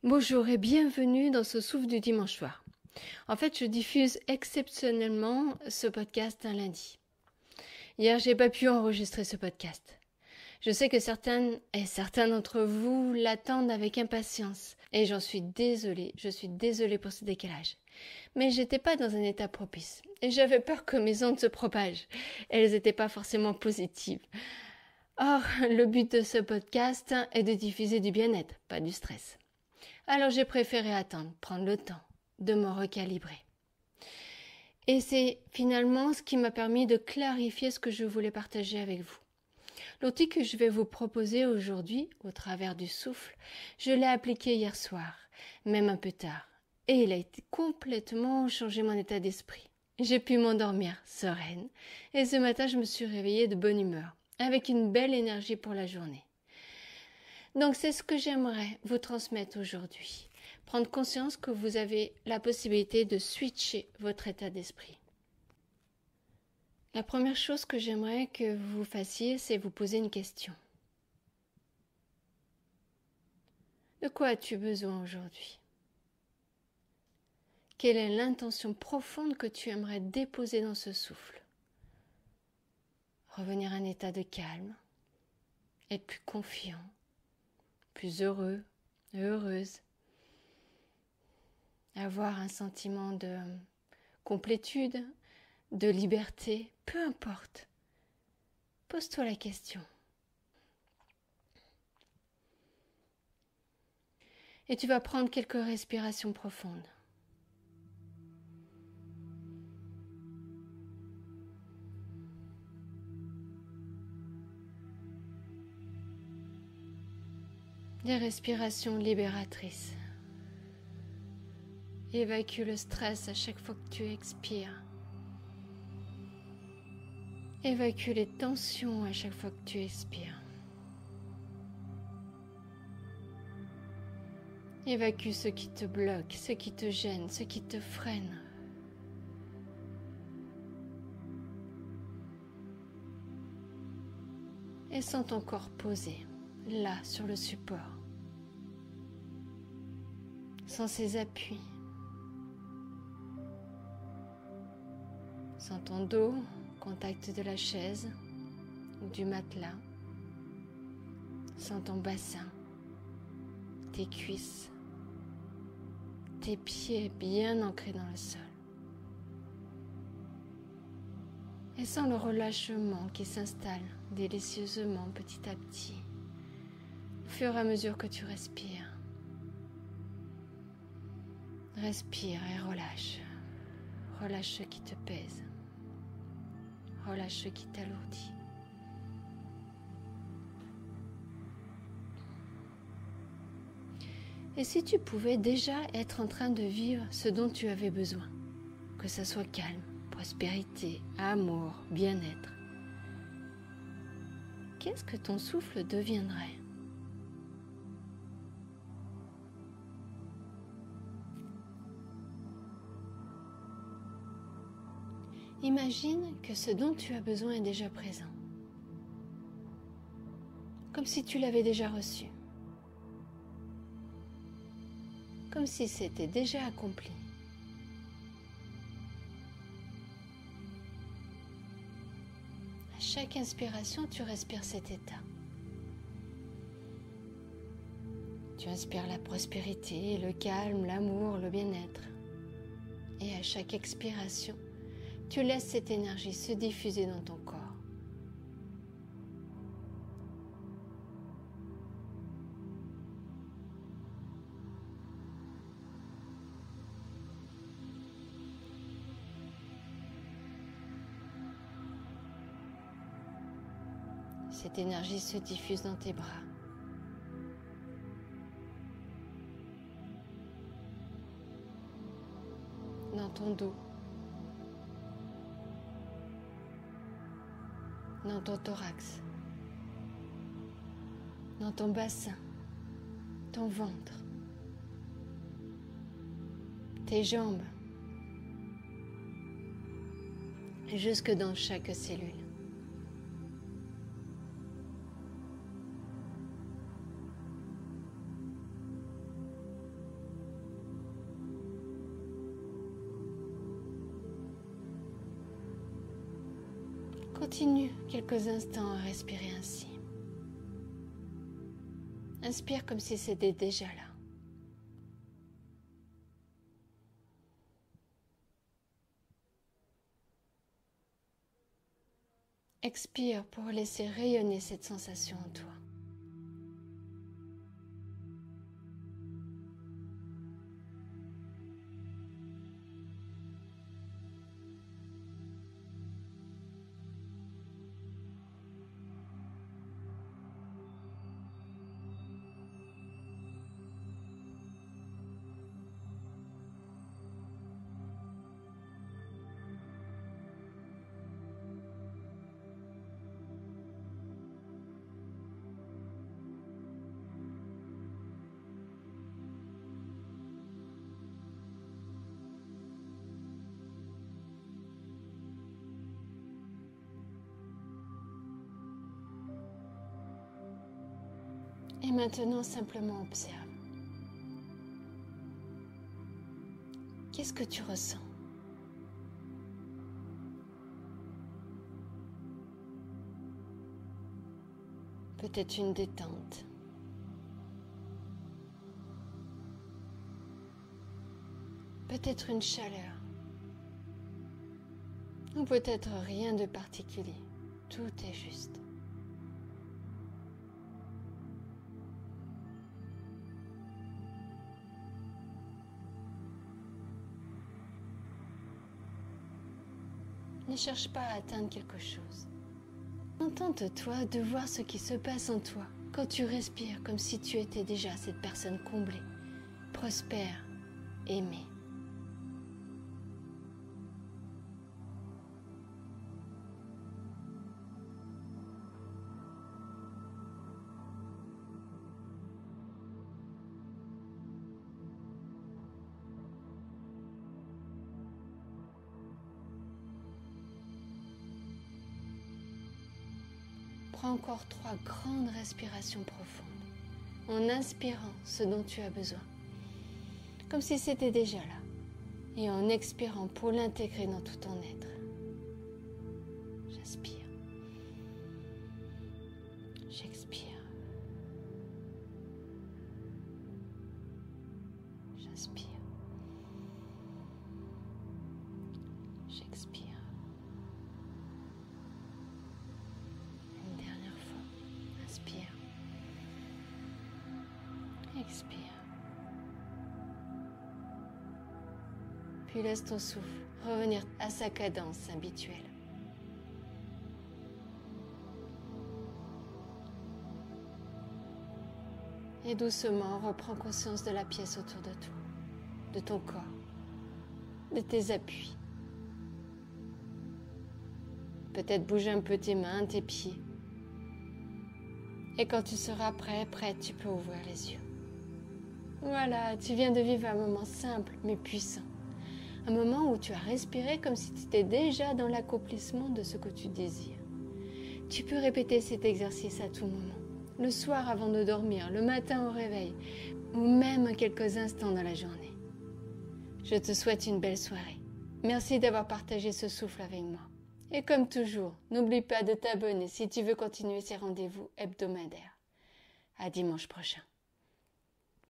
Bonjour et bienvenue dans ce souffle du dimanche soir. En fait, je diffuse exceptionnellement ce podcast un lundi. Hier, j'ai pas pu enregistrer ce podcast. Je sais que certaines et certains d'entre vous l'attendent avec impatience et j'en suis désolée, pour ce décalage. Mais j'étais pas dans un état propice et j'avais peur que mes ondes se propagent. Elles étaient pas forcément positives. Or, le but de ce podcast est de diffuser du bien-être, pas du stress. Alors j'ai préféré attendre, prendre le temps de me recalibrer. Et c'est finalement ce qui m'a permis de clarifier ce que je voulais partager avec vous. L'outil que je vais vous proposer aujourd'hui, au travers du souffle, je l'ai appliqué hier soir, même un peu tard, et il a complètement changé mon état d'esprit. J'ai pu m'endormir sereine, et ce matin je me suis réveillée de bonne humeur, avec une belle énergie pour la journée. Donc c'est ce que j'aimerais vous transmettre aujourd'hui. Prendre conscience que vous avez la possibilité de switcher votre état d'esprit. La première chose que j'aimerais que vous fassiez, c'est vous poser une question. De quoi as-tu besoin aujourd'hui? Quelle est l'intention profonde que tu aimerais déposer dans ce souffle? Revenir à un état de calme, être plus confiant, plus heureux, heureuse, avoir un sentiment de complétude, de liberté, peu importe. Pose-toi la question. Et tu vas prendre quelques respirations profondes. Des respirations libératrices. Évacue le stress à chaque fois que tu expires. Évacue les tensions à chaque fois que tu expires. Évacue ce qui te bloque, ce qui te gêne, ce qui te freine. Et sens ton corps posé, là, sur le support. Sens ses appuis. Sens ton dos, contact de la chaise ou du matelas. Sens ton bassin, tes cuisses, tes pieds bien ancrés dans le sol. Et sens le relâchement qui s'installe délicieusement petit à petit, au fur et à mesure que tu respires. Respire et relâche. Relâche ce qui te pèse. Relâche ce qui t'alourdit. Et si tu pouvais déjà être en train de vivre ce dont tu avais besoin, que ça soit calme, prospérité, amour, bien-être, qu'est-ce que ton souffle deviendrait? Imagine que ce dont tu as besoin est déjà présent, comme si tu l'avais déjà reçu, comme si c'était déjà accompli. À chaque inspiration, tu respires cet état. Tu inspires la prospérité, le calme, l'amour, le bien-être. Et à chaque expiration, tu laisses cette énergie se diffuser dans ton corps. Cette énergie se diffuse dans tes bras. Dans ton dos. Dans ton thorax. Dans ton bassin. Ton ventre. Tes jambes. Et jusque dans chaque cellule. Continue quelques instants à respirer ainsi. Inspire comme si c'était déjà là. Expire pour laisser rayonner cette sensation en toi. Et maintenant, simplement observe. Qu'est-ce que tu ressens? Peut-être une détente. Peut-être une chaleur. Ou peut-être rien de particulier. Tout est juste. Ne cherche pas à atteindre quelque chose. Contente-toi de voir ce qui se passe en toi quand tu respires comme si tu étais déjà cette personne comblée, prospère, aimée. Prends encore 3 grandes respirations profondes, en inspirant ce dont tu as besoin, comme si c'était déjà là, et en expirant pour l'intégrer dans tout ton être. J'inspire. J'expire. J'inspire. J'expire. Inspire. Expire. Puis laisse ton souffle revenir à sa cadence habituelle. Et doucement, reprends conscience de la pièce autour de toi, de ton corps, de tes appuis. Peut-être bouger un peu tes mains, tes pieds. Et quand tu seras prête, tu peux ouvrir les yeux. Voilà, tu viens de vivre un moment simple mais puissant. Un moment où tu as respiré comme si tu étais déjà dans l'accomplissement de ce que tu désires. Tu peux répéter cet exercice à tout moment. Le soir avant de dormir, le matin au réveil, ou même quelques instants dans la journée. Je te souhaite une belle soirée. Merci d'avoir partagé ce souffle avec moi. Et comme toujours, n'oublie pas de t'abonner si tu veux continuer ces rendez-vous hebdomadaires. À dimanche prochain.